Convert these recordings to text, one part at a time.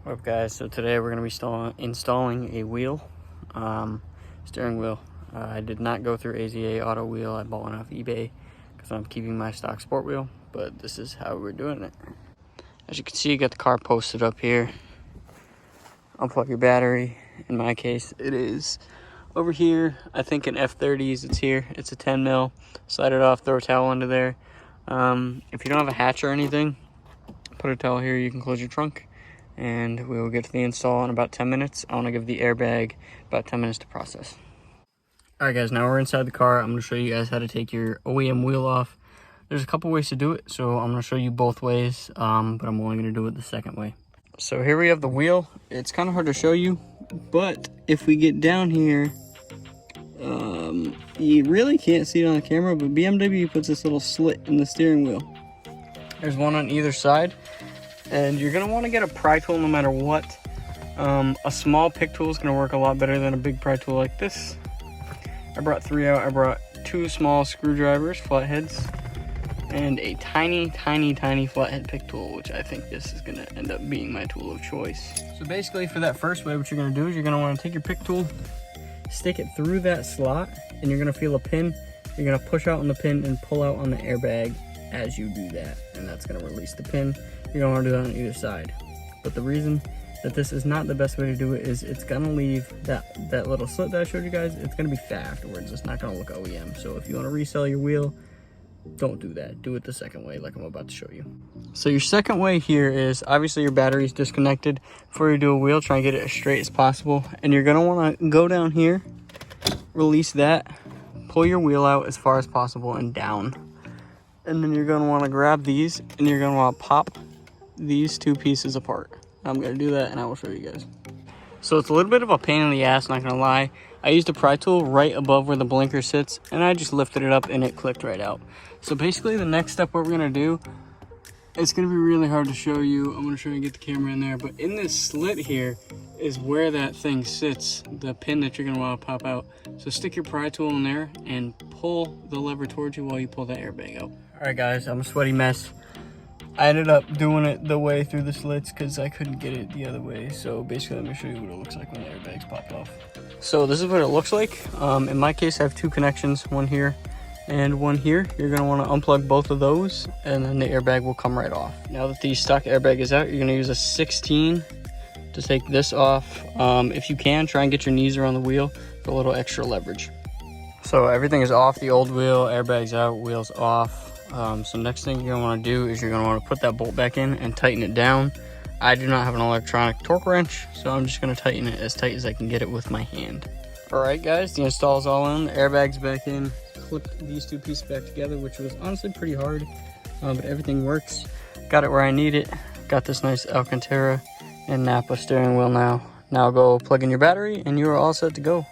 What up, guys? So today we're going to be installing a wheel, steering wheel. I did not go through AZA Auto Wheel. I bought one off eBay because I'm keeping my stock sport wheel, but this is how we're doing it. As you can see, you got the car posted up here. Unplug your battery. In my case, it is over here. I think in F30s it's here. It's a 10 mil. Slide it off, throw a towel under there. If you don't have a hatch or anything, put a towel here. You can close your trunk. And we will get to the install in about 10 minutes. I want to give the airbag about 10 minutes to process. Alright guys, now we're inside the car. I'm going to show you guys how to take your OEM wheel off. There's a couple ways to do it, so I'm going to show you both ways, but I'm only going to do it the second way. So here we have the wheel. It's kind of hard to show you, but if we get down here, you really can't see it on the camera, but BMW puts this little slit in the steering wheel. There's one on either side. And you're going to want to get a pry tool no matter what. A small pick tool is going to work a lot better than a big pry tool like this. I brought 3 out. I brought 2 small screwdrivers, flatheads, and a tiny flathead pick tool, which I think this is going to end up being my tool of choice. So basically for that first way, what you're going to do is you're going to want to take your pick tool, stick it through that slot, and you're going to feel a pin. You're going to push out on the pin and pull out on the airbag as you do that, and that's going to release the pin. You're going to want to do that on either side. But the reason that this is not the best way to do it is it's going to leave that little slit that I showed you guys. It's going to be fat afterwards. It's not going to look OEM. So if you want to resell your wheel, don't do that. Do it the second way like I'm about to show you. So your second way here is obviously your battery is disconnected. Before you do a wheel, try and get it as straight as possible. And you're going to want to go down here, release that, pull your wheel out as far as possible and down. And then you're going to want to grab these and you're going to want to pop these 2 pieces apart. I'm going to do that and I will show you guys. So it's a little bit of a pain in the ass, not going to lie. I used a pry tool right above where the blinker sits and I just lifted it up and it clicked right out. So basically the next step what we're going to do, it's going to be really hard to show you. I'm going to show you, get the camera in there, but in this slit here is where that thing sits, the pin that you're going to want to pop out. So stick your pry tool in there and pull the lever towards you while you pull that airbag out. Alright guys, I'm a sweaty mess. I ended up doing it the way through the slits because I couldn't get it the other way. So basically, let me show you what it looks like when the airbags pop off. So this is what it looks like. In my case, I have 2 connections, one here and one here. You're going to want to unplug both of those and then the airbag will come right off. Now that the stock airbag is out, you're going to use a 16 to take this off. If you can, try and get your knees around the wheel for a little extra leverage. So everything is off the old wheel, airbag's out, wheels off. So next thing you're going to want to do is you're going to want to put that bolt back in and tighten it down. I do not have an electronic torque wrench, so I'm just going to tighten it as tight as I can get it with my hand. Alright guys, the install is all in, the airbag's back in. Clipped these 2 pieces back together, which was honestly pretty hard, but everything works. Got it where I need it. Got this nice Alcantara and Napa steering wheel now. Now go plug in your battery and you are all set to go.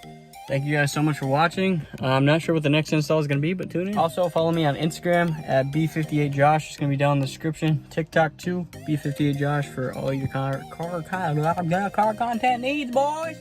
Thank you guys so much for watching. I'm not sure what the next install is going to be, but tune in. Also, follow me on Instagram at B58Josh. It's going to be down in the description. TikTok too, B58Josh for all your car content needs, boys.